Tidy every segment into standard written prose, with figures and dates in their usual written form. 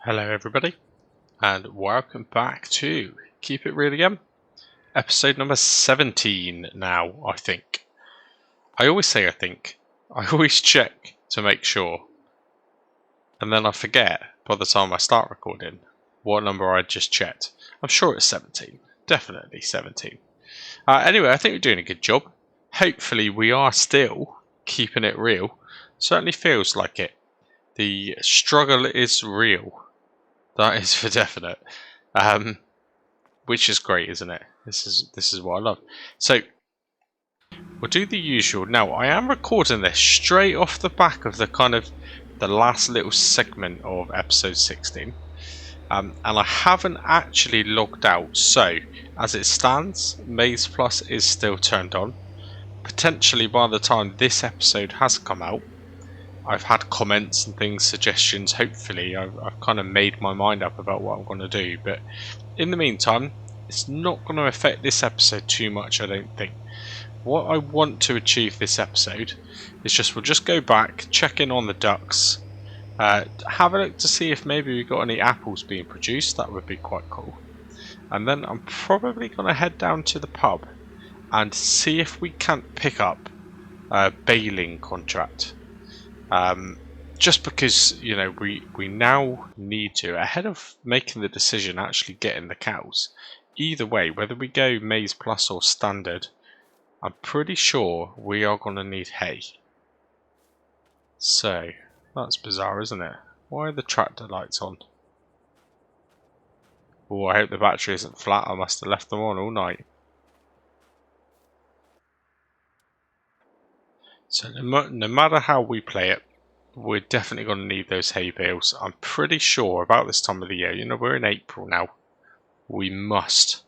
Hello everybody, and welcome back to Keep It Real Again, episode number 17 now, I think. I always say I think. I always check to make sure, and then I forget by the time I start recording what number I just checked. I'm sure it's 17, definitely 17. Anyway, I think we're doing a good job. Hopefully we are still keeping it real. Certainly feels like it. The struggle is real. That is for definite, which is great, isn't it? This is what I love. So we'll do the usual. Now I am recording this straight off the back of the last little segment of episode 16, and I haven't actually logged out. So as it stands, Maze Plus is still turned on. Potentially by the time this episode has come out, I've had comments and things, suggestions. Hopefully I've kind of made my mind up about what I'm going to do, but in the meantime it's not going to affect this episode too much, I don't think. What I want to achieve this episode is we'll just go back, check in on the ducks, have a look to see if maybe we've got any apples being produced. That would be quite cool. And then I'm probably going to head down to the pub and see if we can't pick up a baling contract. Just because, you know, we now need to, ahead of making the decision actually getting the cows, either way, whether we go Maize Plus or Standard, I'm pretty sure we are going to need hay. So, that's bizarre, isn't it? Why are the tractor lights on? Oh, I hope the battery isn't flat. I must have left them on all night. So no matter how we play it, we're definitely going to need those hay bales. I'm pretty sure about this time of the year, you know, we're in April now, we must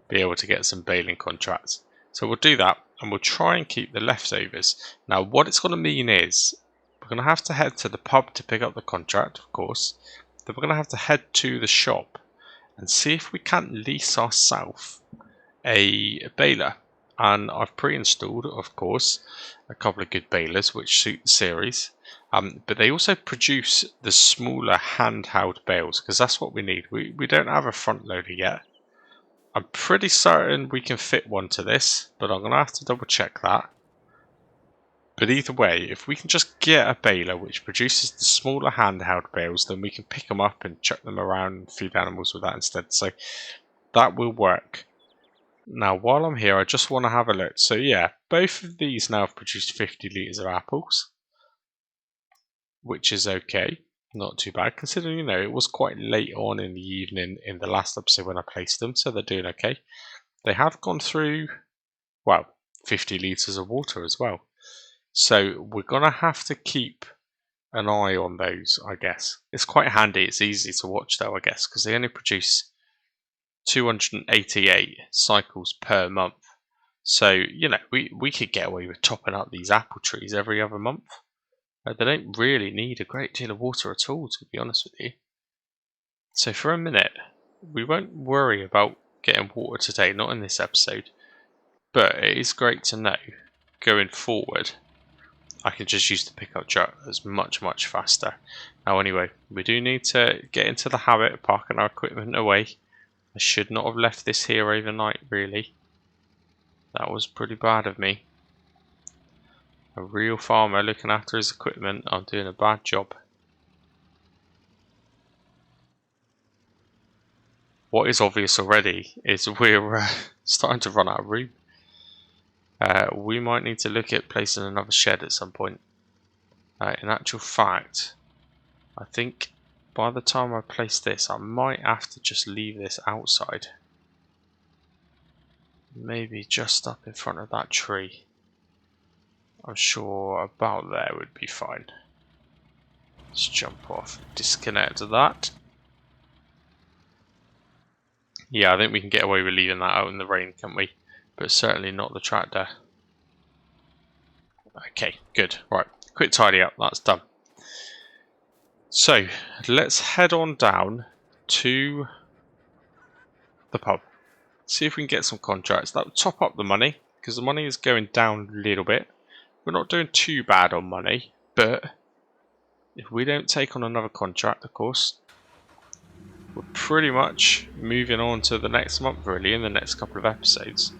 be able to get some baling contracts. So we'll do that, and we'll try and keep the leftovers. Now what it's going to mean is we're going to have to head to the pub to pick up the contract, of course. Then we're going to have to head to the shop and see if we can't lease ourselves a baler. And I've pre-installed, of course, a couple of good balers which suit the series. But they also produce the smaller handheld bales, because that's what we need. We don't have a front loader yet. I'm pretty certain we can fit one to this, but I'm going to have to double check that. But either way, if we can just get a baler which produces the smaller handheld bales, then we can pick them up and chuck them around and feed animals with that instead. So that will work. Now while I'm here, I just want to have a look. So yeah, both of these now have produced 50 litres of apples, which is okay, not too bad considering, you know, it was quite late on in the evening in the last episode when I placed them, so they're doing okay. They have gone through, well, 50 litres of water as well, so we're gonna have to keep an eye on those, I guess. It's quite handy, it's easy to watch though, I guess, because they only produce 288 cycles per month. So, you know, we could get away with topping up these apple trees every other month. They don't really need a great deal of water at all, to be honest with you. So for a minute, we won't worry about getting water today, not in this episode. But it is great to know, going forward, I can just use the pickup truck that's much, much faster. Now anyway, we do need to get into the habit of parking our equipment away. I should not have left this here overnight, really. That was pretty bad of me. A real farmer looking after his equipment, I'm doing a bad job. What is obvious already is we're starting to run out of room. We might need to look at placing another shed at some point. In actual fact, I think by the time I place this, I might have to just leave this outside. Maybe just up in front of that tree. I'm sure about there would be fine. Let's jump off, disconnect that. Yeah, I think we can get away with leaving that out in the rain, can't we? But certainly not the tractor. Okay, good. Right, quick tidy up, that's done. So, let's head on down to the pub. See if we can get some contracts. That will top up the money, because the money is going down a little bit. We're not doing too bad on money, but if we don't take on another contract, of course, we're pretty much moving on to the next month, really, in the next couple of episodes.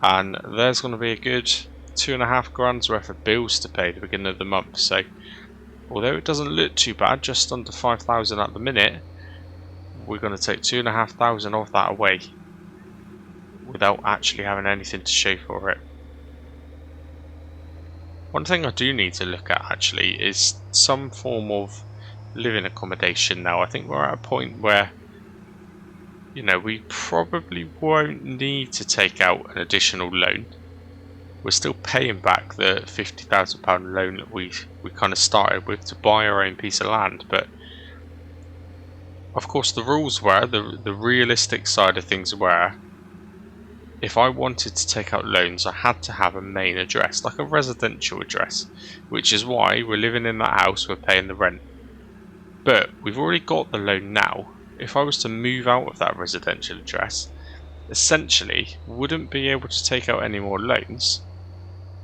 And there's going to be a good 2.5 grand's worth of bills to pay at the beginning of the month. So, although it doesn't look too bad, just under 5,000 at the minute, we're going to take 2,500 of that away without actually having anything to show for it. One thing I do need to look at actually is some form of living accommodation now. I think we're at a point where, you know, we probably won't need to take out an additional loan. We're still paying back the £50,000 loan that we kind of started with to buy our own piece of land, but of course the rules were, the realistic side of things were, if I wanted to take out loans, I had to have a main address, like a residential address, which is why we're living in that house, we're paying the rent. But we've already got the loan now. If I was to move out of that residential address, essentially wouldn't be able to take out any more loans.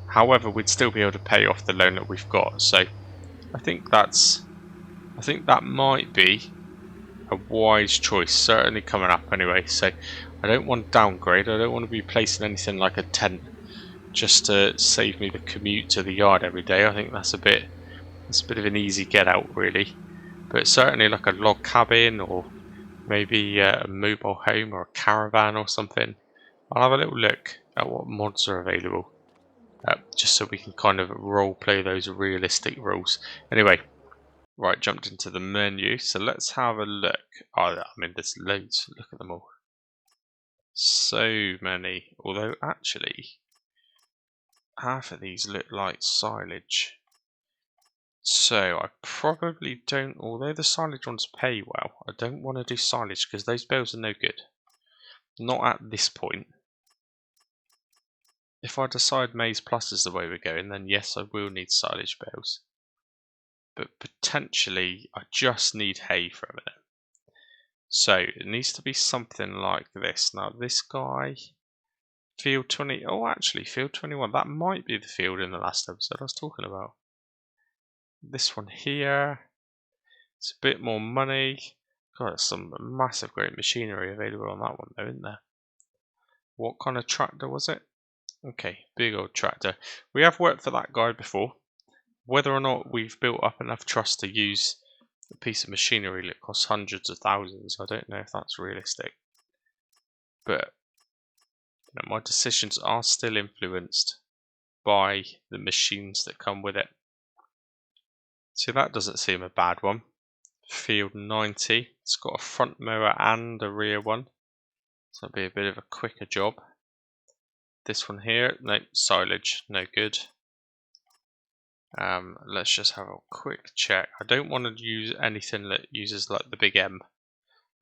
However, we'd still be able to pay off the loan that we've got. So I think that might be a wise choice, certainly coming up anyway. So I don't want to downgrade. I don't want to be placing anything like a tent just to save me the commute to the yard every day. I think that's a bit of an easy get out, really. But certainly like a log cabin, or maybe a mobile home or a caravan or something. I'll have a little look at what mods are available, just so we can kind of role play those realistic rules. Anyway, right, jumped into the menu, so let's have a look. Oh, I mean, there's loads. Look at them all. So many. Although, actually, half of these look like silage. So, I probably don't, although the silage ones pay well, I don't want to do silage because those bales are no good. Not at this point. If I decide maize plus is the way we're going, then yes, I will need silage bales. But potentially, I just need hay for a minute. So, it needs to be something like this. Now, this guy, field 20, oh actually, field 21, that might be the field in the last episode I was talking about. This one here, it's a bit more money. God, there's some massive great machinery available on that one though, isn't there? What kind of tractor was it? Okay, big old tractor. We have worked for that guy before. Whether or not we've built up enough trust to use a piece of machinery that costs hundreds of thousands, I don't know if that's realistic. But you know, my decisions are still influenced by the machines that come with it. So that doesn't seem a bad one. Field 90. It's got a front mower and a rear one. So it'll be a bit of a quicker job. This one here, no, silage, no good. Let's just have a quick check. I don't want to use anything that uses like the big M,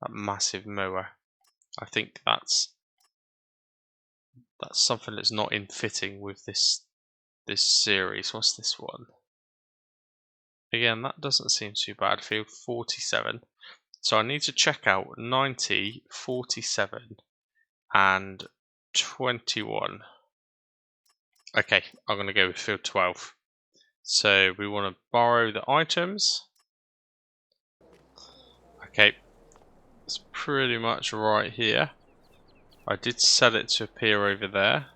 that massive mower. I think that's something that's not in fitting with this series. What's this one? Again, that doesn't seem too bad. Field 47. So I need to check out 90, 47, and 21. Okay, I'm going to go with field 12. So we want to borrow the items. Okay, it's pretty much right here. I did set it to appear over there,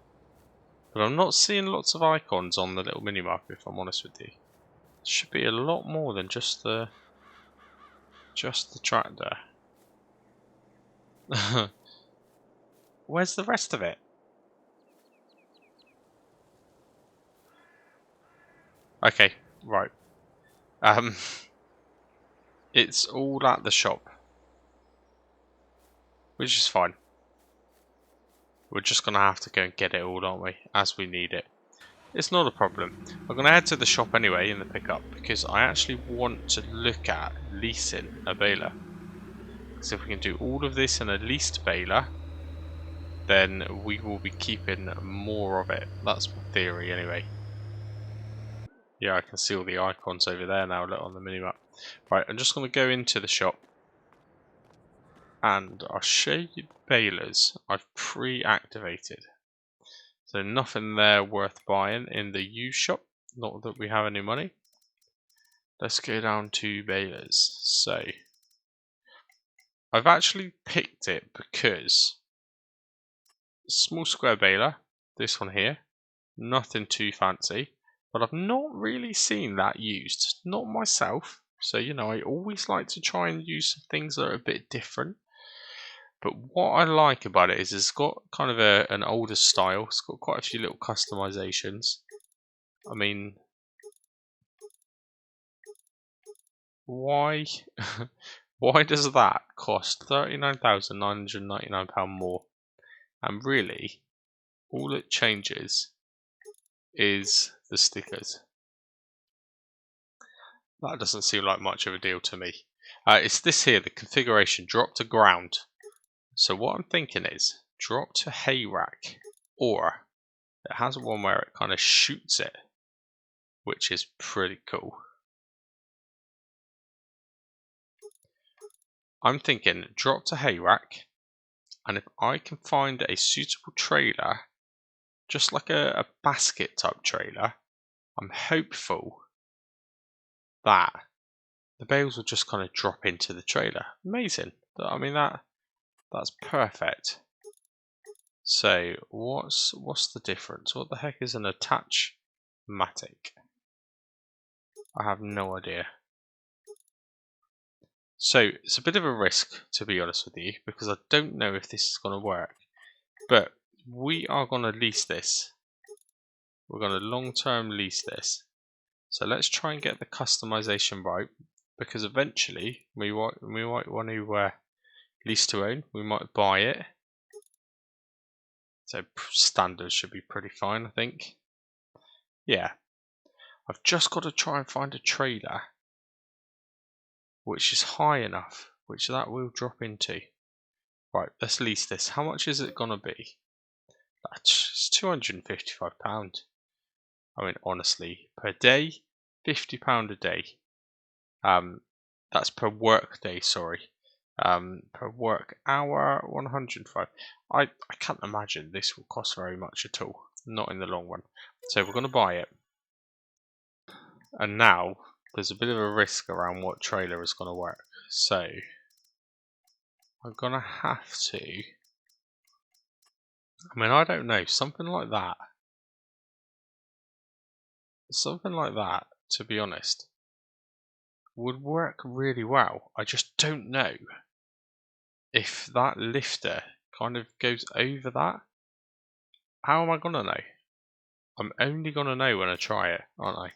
but I'm not seeing lots of icons on the little minimap, if I'm honest with you. It should be a lot more than just the tractor. Where's the rest of it? Okay, right. It's all at the shop, which is fine. We're just going to have to go and get it all, aren't we, as we need it. It's not a problem. I'm going to head to the shop anyway in the pickup, because I actually want to look at leasing a baler. Because if we can do all of this in a leased baler, then we will be keeping more of it. That's my theory anyway. Yeah, I can see all the icons over there now, look on the minimap. Right, I'm just going to go into the shop. And I'll show you the balers I've pre-activated. So nothing there worth buying in the used shop. Not that we have any money. Let's go down to balers. So I've actually picked it because small square baler, this one here, nothing too fancy, but I've not really seen that used, not myself. So, you know, I always like to try and use some things that are a bit different. But what I like about it is it's got kind of an older style. It's got quite a few little customizations. I mean, why why does that cost £39,999 more? And really, all it changes is the stickers. That doesn't seem like much of a deal to me. It's this here, the configuration, drop to ground. So what I'm thinking is, drop to hay rack, or it has one where it kind of shoots it, which is pretty cool. I'm thinking drop to hay rack, and if I can find a suitable trailer, just like a basket type trailer, I'm hopeful that the bales will just kind of drop into the trailer. Amazing. I mean, that's perfect. So what's the difference? What the heck is an attach-matic? I have no idea. So it's a bit of a risk, to be honest with you, because I don't know if this is going to work. But we are going to lease this. We're going to long-term lease this. So let's try and get the customization right, because eventually we might want to lease to own. We might buy it. So standards should be pretty fine, I think. Yeah. I've just got to try and find a trailer which is high enough, which that will drop into. Right, let's lease this. How much is it going to be? That's £255. I mean, honestly, per day, £50 a day. That's per work day, sorry. Per work hour, 105. I can't imagine this will cost very much at all. Not in the long run. So we're going to buy it. And now, there's a bit of a risk around what trailer is going to work. So, I'm going to have to... I mean, I don't know. Something like that. Something like that, to be honest, would work really well. I just don't know if that lifter kind of goes over that. How am I going to know? I'm only going to know when I try it, aren't I?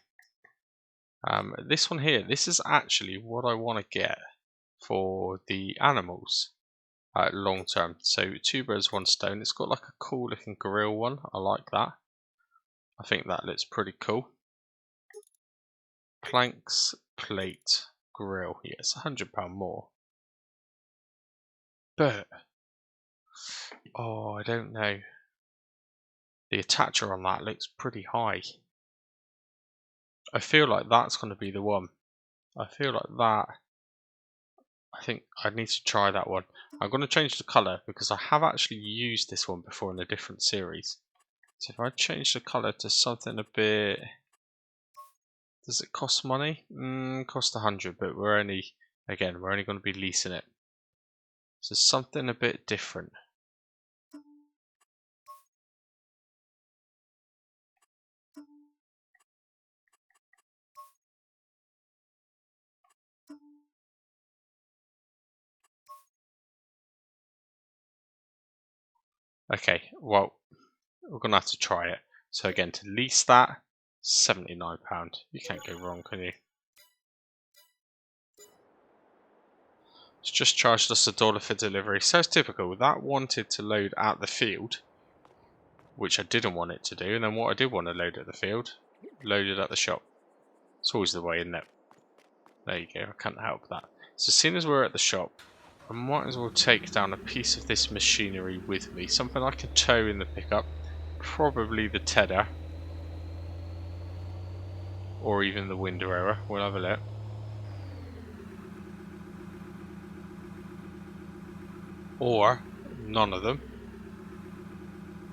This one here, this is actually what I want to get for the animals long term. So 2 birds, 1 stone. It's got like a cool looking grill one. I like that. I think that looks pretty cool. Planks, plate, grill. Yeah, it's £100 more. But, oh, I don't know. The attacher on that looks pretty high. I feel like that's going to be the one. I feel like that. I think I need to try that one. I'm going to change the colour because I have actually used this one before in a different series. So if I change the colour to something a bit... Does it cost money? Cost 100, but we're only going to be leasing it. So something a bit different. Okay, well, we're going to have to try it. So again, to lease that, £79. You can't go wrong, can you? It's just charged us $1 for delivery. So it's typical. That wanted to load at the field, which I didn't want it to do. And then what I did want to load at the field, loaded at the shop. It's always the way, isn't it? There you go. I can't help that. So as soon as we're at the shop, I might as well take down a piece of this machinery with me. Something I can tow in the pickup. Probably the tedder. Or even the windrower. We'll have a look. Or none of them.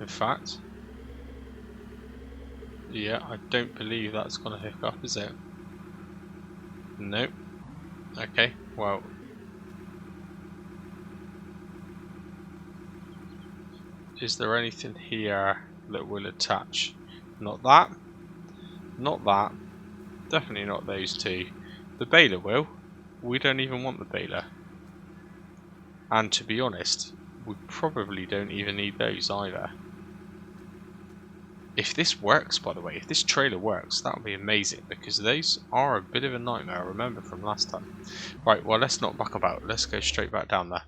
In fact, yeah, I don't believe that's going to hook up, is it? Nope. Okay, well, Is there anything here that will attach? Not that. Not that. Definitely not those two. The baler will. We don't even want the baler. And to be honest, we probably don't even need those either. If this works, by the way, if this trailer works, that would be amazing, because those are a bit of a nightmare, I remember from last time. Right, well, let's not muck about. Let's go straight back down there.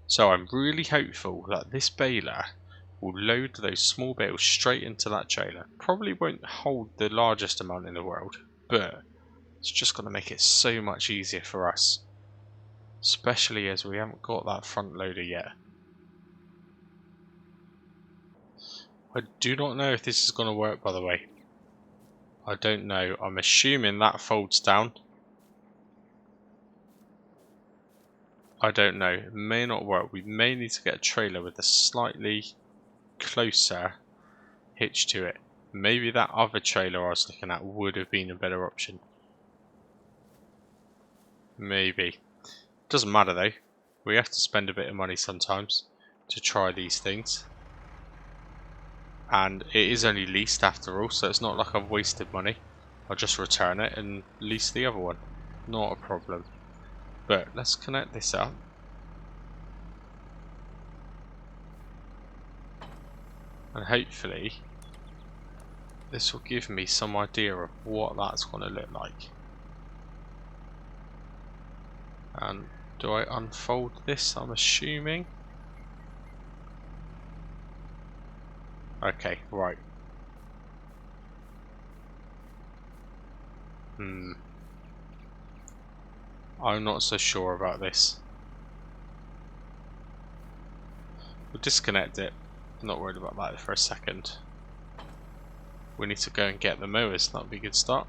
So I'm really hopeful that this baler will load those small bales straight into that trailer. Probably won't hold the largest amount in the world, but it's just going to make it so much easier for us. Especially as we haven't got that front loader yet. I do not know if this is going to work, by the way. I don't know. I'm assuming that folds down. I don't know. It may not work. We may need to get a trailer with a slightly closer hitch to it. Maybe that other trailer I was looking at would have been a better option. Maybe. Doesn't matter though. We have to spend a bit of money sometimes to try these things. And it is only leased after all, so it's not like I've wasted money. I'll just return it and lease the other one. Not a problem. But let's connect this up. And hopefully this will give me some idea of what that's going to look like. And do I unfold this, I'm assuming? Okay, right. I'm not so sure about this. We'll disconnect it. I'm not worried about that for a second. We need to go and get the mowers. That'll be a good start.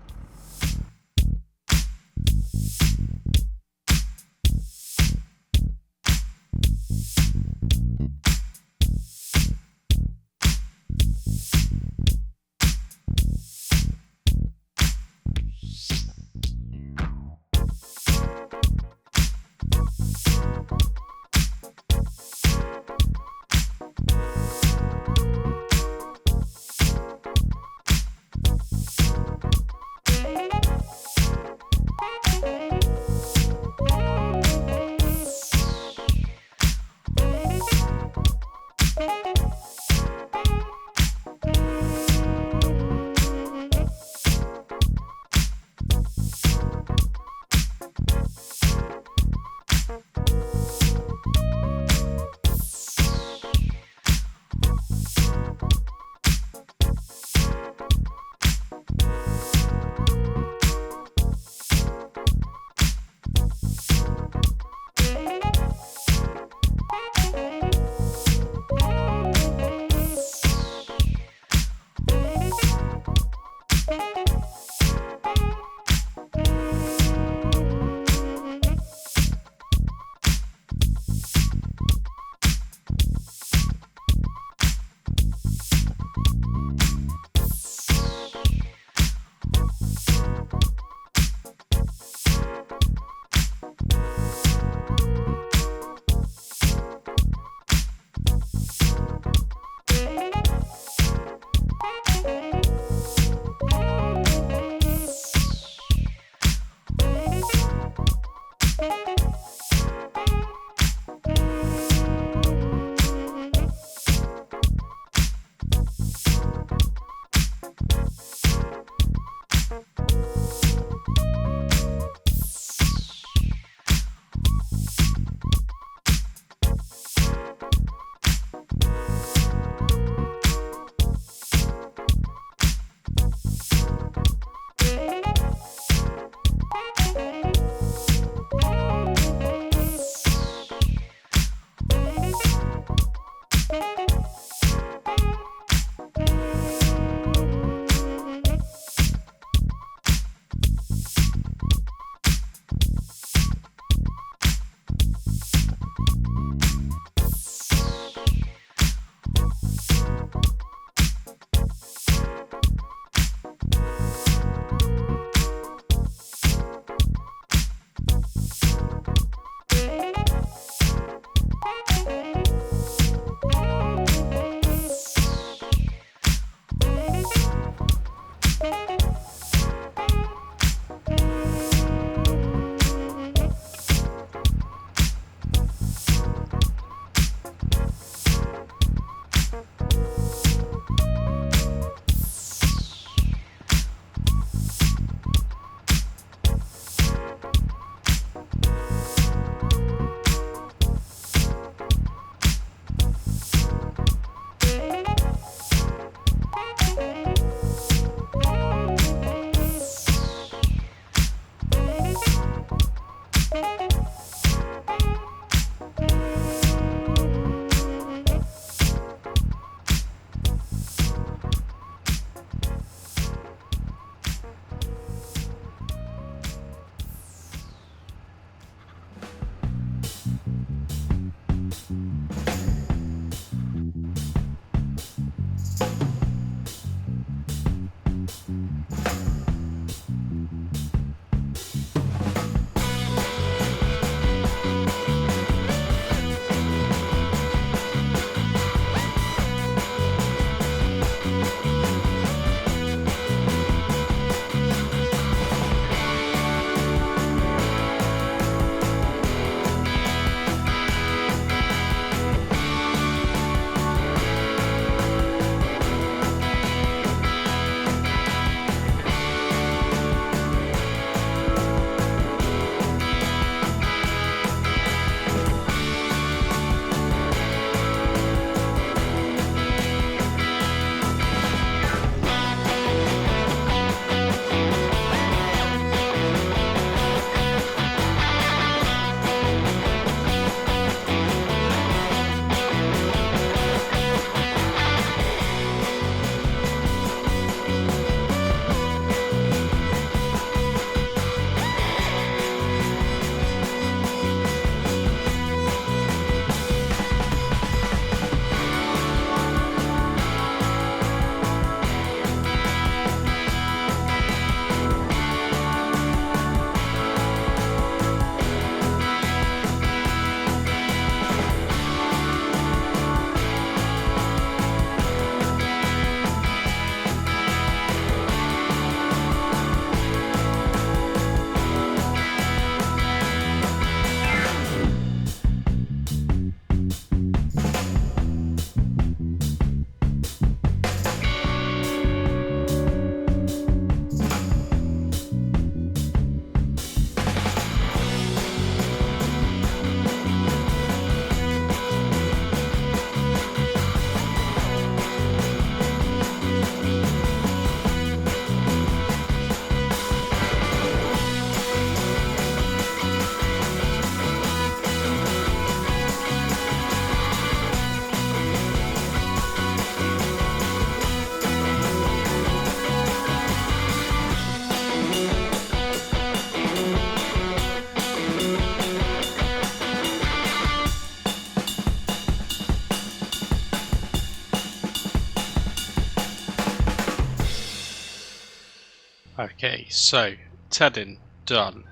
Okay, so tedding done,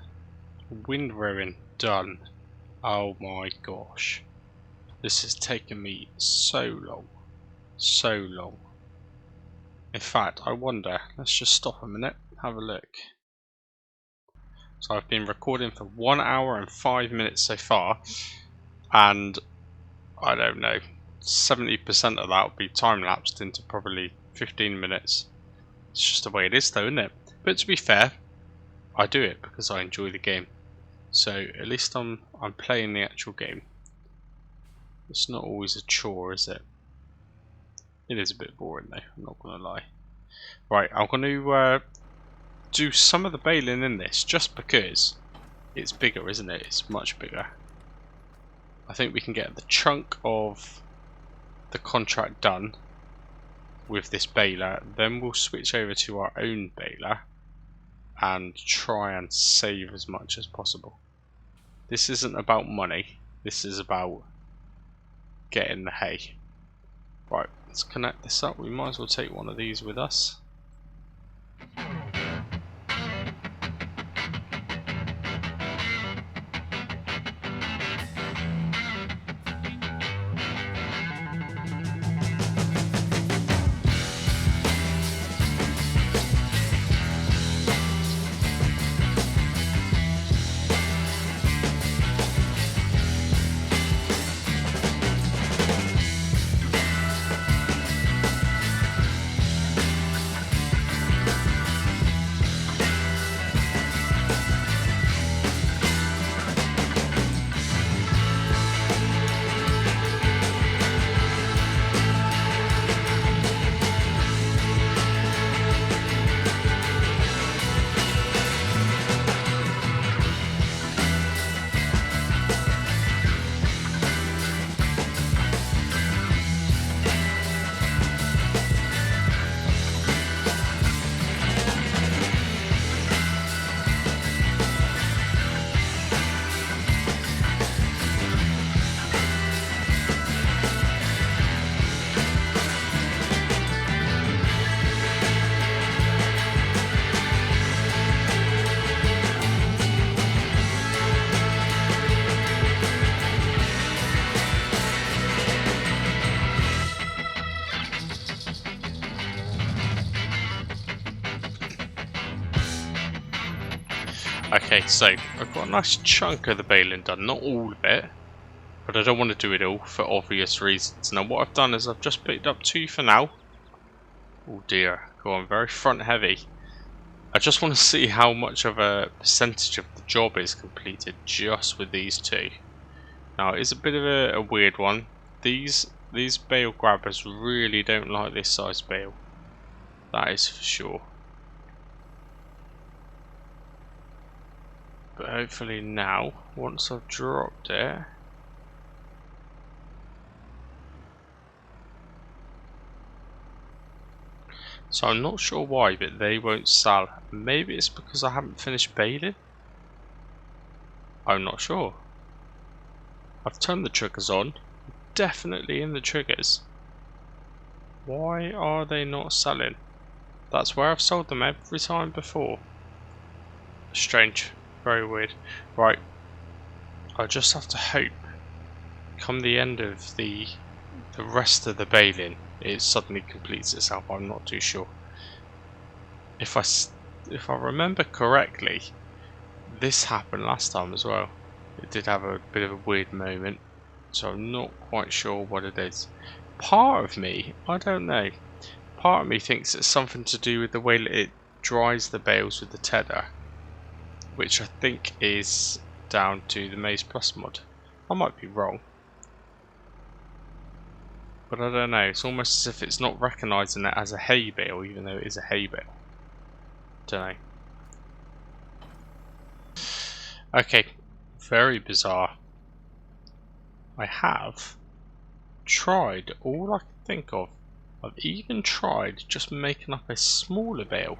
windrowing done. Oh my gosh, this has taken me so long, so long. In fact, I wonder, let's just stop a minute, have a look. So I've been recording for 1 hour and 5 minutes so far, and I don't know, 70% of that will be time-lapsed into probably 15 minutes. It's just the way it is though, isn't it? But to be fair, I do it because I enjoy the game. So at least I'm playing the actual game. It's not always a chore, is it? It is a bit boring though, I'm not gonna lie. Right, I'm gonna do some of the baling in this just because it's bigger, isn't it? It's much bigger. I think we can get the chunk of the contract done with this baler, then we'll switch over to our own baler and try and save as much as possible. This isn't about money, this is about getting the hay. Right, let's connect this up. We might as well take one of these with us. Okay, so I've got a nice chunk of the baling done, not all of it, but I don't want to do it all for obvious reasons. Now what I've done is I've just picked up 2 for now. Oh dear, go on, very front heavy. I just want to see how much of a percentage of the job is completed just with these 2. Now it is a bit of a weird one. These bale grabbers really don't like this size bale. That is for sure. But hopefully now, once I've dropped it, so I'm not sure why, but they won't sell. Maybe it's because I haven't finished baling? I'm not sure. I've turned the triggers on, definitely in the triggers. Why are they not selling? That's where I've sold them every time before. Strange. Very weird. Right, I just have to hope come the end of the rest of the baling it suddenly completes itself. I'm not too sure. If I remember correctly, this happened last time as well. It did have a bit of a weird moment, so I'm not quite sure what it is. Part of me, I don't know, part of me thinks it's something to do with the way that it dries the bales with the tedder, which I think is down to the Maize Plus mod. I might be wrong, but I don't know. It's almost as if it's not recognising it as a hay bale, even though it is a hay bale. Don't know. Okay, very bizarre. I have tried all I can think of. I've even tried just making up a smaller bale,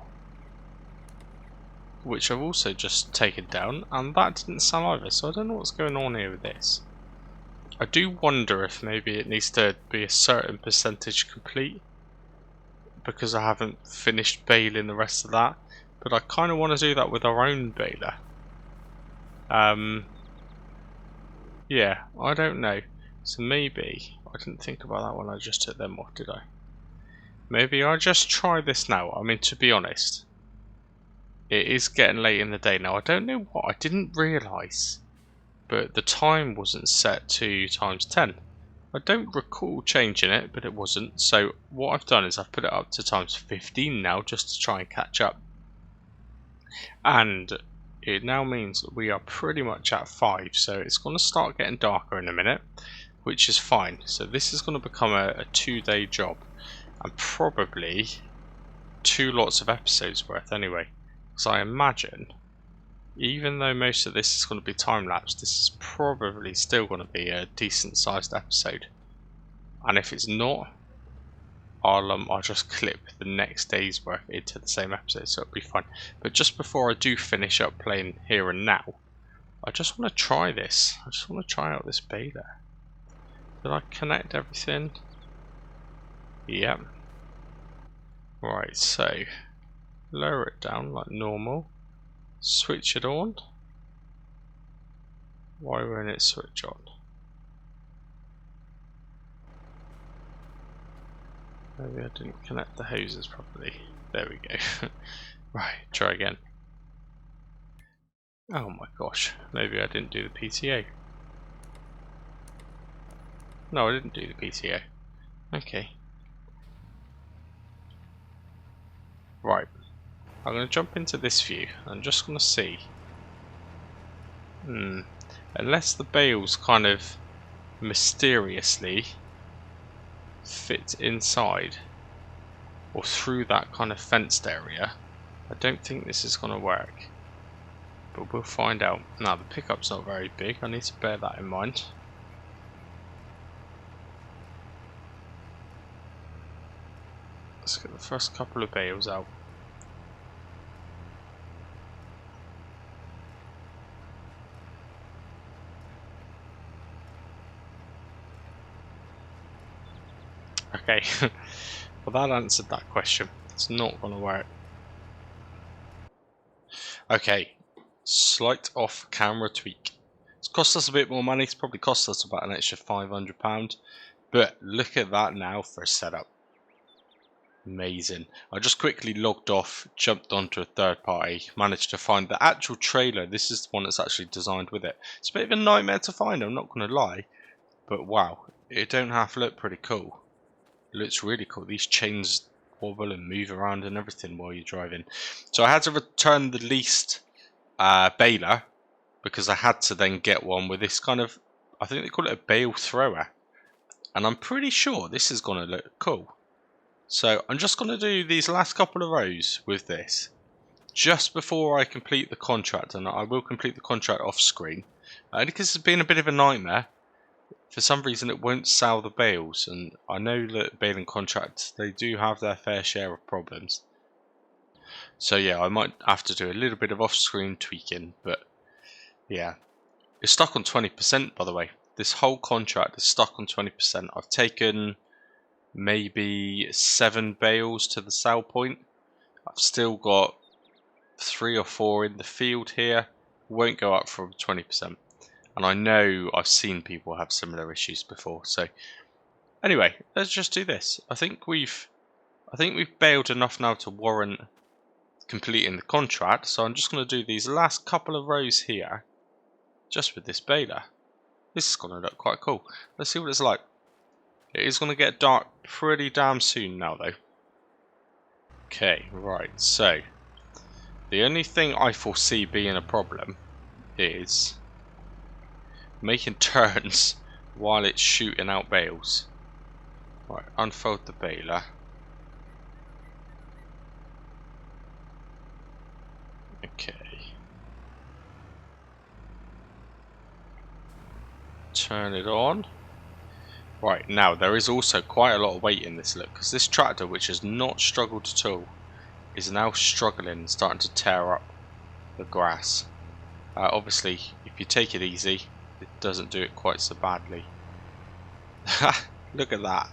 which I've also just taken down, and that didn't sell either, so I don't know what's going on here with this. I do wonder if maybe it needs to be a certain percentage complete, because I haven't finished baling the rest of that, but I kind of want to do that with our own baler. Yeah, I don't know. So maybe, I didn't think about that when I just took them off, did I? Maybe I just try this now. I mean, to be honest, it is getting late in the day now. I don't know what, I didn't realise, but the time wasn't set to ×10. I don't recall changing it, but it wasn't. So what I've done is I've put it up to ×15 now, just to try and catch up. And it now means that we are pretty much at 5, so it's going to start getting darker in a minute, which is fine. So this is going to become a 2-day job, and probably 2 lots of episodes worth anyway. Because I imagine, even though most of this is going to be time-lapse, this is probably still going to be a decent sized episode. And if it's not, I'll just clip the next day's work into the same episode, so it'll be fun. But just before I do finish up playing here and now, I just want to try this. I just want to try out this baler. Did I connect everything? Yep. Right, so lower it down like normal. Switch it on. Why won't it switch on? Maybe I didn't connect the hoses properly. There we go. Right, try again. Oh my gosh, maybe I didn't do the PTA. No, I didn't do the PTA. Okay. Right. I'm going to jump into this view. I'm just going to see. Unless the bales kind of mysteriously fit inside or through that kind of fenced area, I don't think this is going to work. But we'll find out. Now, the pickup's not very big. I need to bear that in mind. Let's get the first couple of bales out. Okay, well that answered that question. It's not going to work. Okay, slight off camera tweak. It's cost us a bit more money. It's probably cost us about an extra £500. But look at that now for a setup. Amazing. I just quickly logged off, jumped onto a third party, managed to find the actual trailer. This is the one that's actually designed with it. It's a bit of a nightmare to find, I'm not going to lie. But wow, it don't half look pretty cool. It looks really cool. These chains wobble and move around and everything while you're driving. So I had to return the leased baler because I had to then get one with this kind of, I think they call it a bale thrower. And I'm pretty sure this is going to look cool. So I'm just going to do these last couple of rows with this just before I complete the contract. And I will complete the contract off screen. Because it's been a bit of a nightmare. For some reason it won't sell the bales, and I know that baling contracts, they do have their fair share of problems. So yeah, I might have to do a little bit of off-screen tweaking, but yeah. It's stuck on 20%, by the way. This whole contract is stuck on 20%. I've taken maybe 7 bales to the sell point. I've still got 3 or 4 in the field here. Won't go up from 20%. And I know I've seen people have similar issues before. So anyway, let's just do this. I think we've baled enough now to warrant completing the contract. So I'm just going to do these last couple of rows here, just with this baler. This is going to look quite cool. Let's see what it's like. It is going to get dark pretty damn soon now, though. Okay, right. So the only thing I foresee being a problem is making turns while it's shooting out bales. Right, unfold the baler. Okay. Turn it on. Right, now there is also quite a lot of weight in this look, because this tractor, which has not struggled at all, is now struggling and starting to tear up the grass. Obviously, if you take it easy, it doesn't do it quite so badly. Look at that.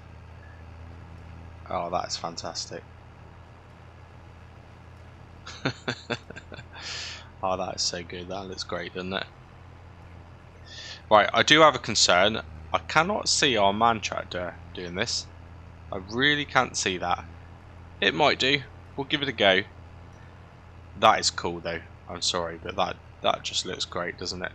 Oh, that's fantastic. Oh, that is so good. That looks great, doesn't it? Right, I do have a concern. I cannot see our man tractor doing this. I really can't see that. It might do. We'll give it a go. That is cool though. I'm sorry, but that just looks great, doesn't it?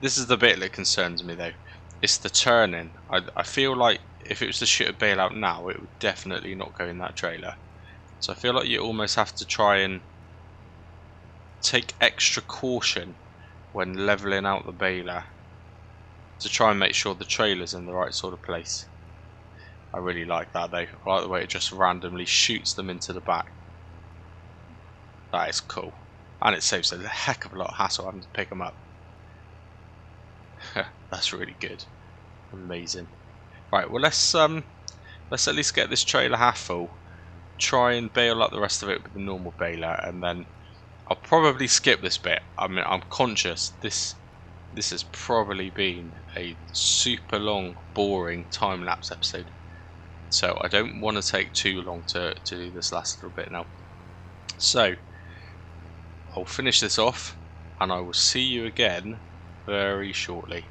This is the bit that concerns me though. It's the turning. I feel like if it was to shoot a bale out now, it would definitely not go in that trailer. So I feel like you almost have to try and take extra caution when levelling out the baler to try and make sure the trailer's in the right sort of place. I really like that though. I like the way it just randomly shoots them into the back. That is cool. And it saves a heck of a lot of hassle having to pick them up. That's really good. Amazing. Right, well let's at least get this trailer half full. Try and bale up the rest of it with the normal baler, and then I'll probably skip this bit. I mean, I'm conscious this has probably been a super long, boring time-lapse episode. So I don't want to take too long to do this last little bit now. So I'll finish this off and I will see you again very shortly.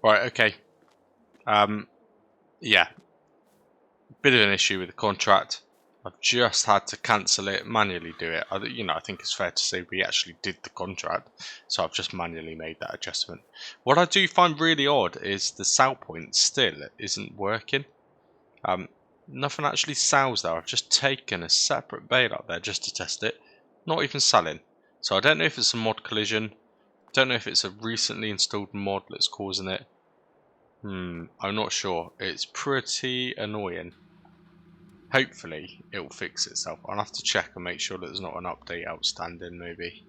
Right, okay. Yeah. Bit of an issue with the contract. I've just had to cancel it, manually do it. I think it's fair to say we actually did the contract, so I've just manually made that adjustment. What I do find really odd is the sell point still isn't working. Nothing actually sells there. I've just taken a separate bale up there just to test it, not even selling. So I don't know if it's a mod collision. Don't know if it's a recently installed mod that's causing it. I'm not sure. It's pretty annoying. Hopefully it will fix itself. I'll have to check and make sure that there's not an update outstanding maybe.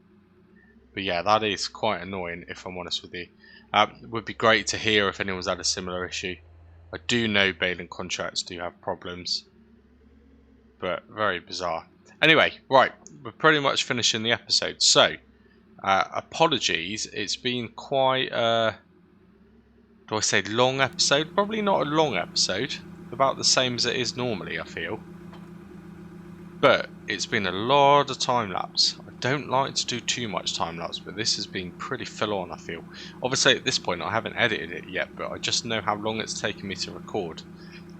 But yeah, that is quite annoying if I'm honest with you. It would be great to hear if anyone's had a similar issue. I do know baling contracts do have problems, but very bizarre. Anyway, right, we're pretty much finishing the episode. So, apologies, it's been quite do I say long episode? Probably not a long episode. About the same as it is normally, I feel. But it's been a lot of time lapse. I don't like to do too much time lapse, but this has been pretty full on, I feel. Obviously at this point I haven't edited it yet, but I just know how long it's taken me to record.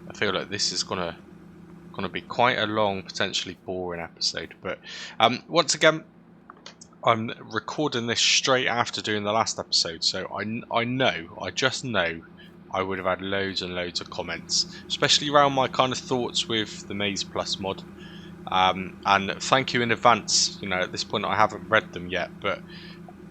I feel like this is gonna be quite a long, potentially boring episode. But once again, I'm recording this straight after doing the last episode, so I just know I would have had loads and loads of comments, especially around my kind of thoughts with the Maze Plus mod. And thank you in advance. At this point I haven't read them yet, but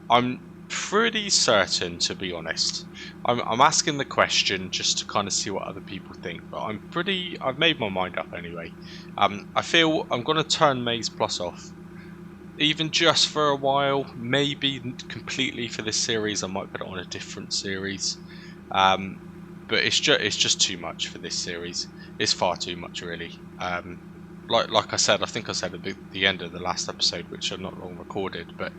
I'm pretty certain, to be honest. I'm asking the question just to kind of see what other people think, but I've made my mind up anyway. I feel I'm going to turn Maze Plus off, even just for a while, maybe completely for this series. I might put it on a different series. But it's just too much for this series. It's far too much, really. Like I said, I think I said at the end of the last episode, which I've not long recorded, but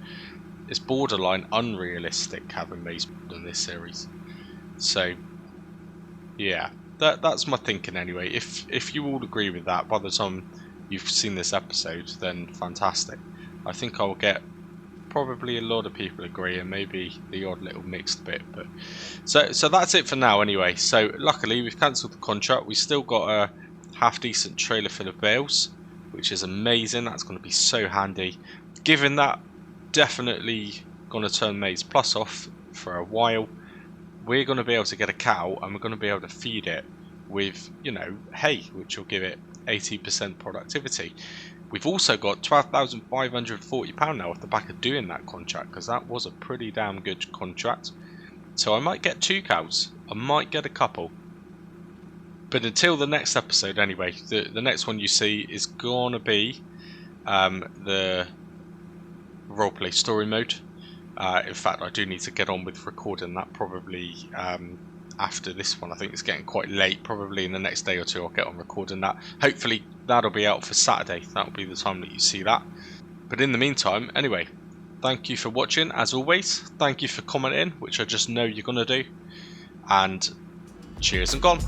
it's borderline unrealistic having Maze in this series. So, yeah, that's my thinking anyway. If you all agree with that by the time you've seen this episode, then fantastic. I think I'll get probably a lot of people agree, and maybe the odd little mixed bit. But so that's it for now anyway. So luckily we've cancelled the contract. We still got a half decent trailer full of bales, which is amazing. That's going to be so handy. Given that, definitely going to turn Maze Plus off for a while. We're going to be able to get a cow, and we're going to be able to feed it with hay, which will give it 80% productivity. We've also got £12,540 now off the back of doing that contract, because that was a pretty damn good contract. So I might get 2 cows. I might get a couple. But until the next episode anyway, the next one you see is going to be the roleplay story mode. In fact, I do need to get on with recording that probably after this one. I think it's getting quite late. Probably in the next day or two I'll get on recording that. Hopefully that'll be out for Saturday. That'll be the time that you see that. But in the meantime, anyway, thank you for watching as always. Thank you for commenting, which I just know you're going to do. And cheers and gone.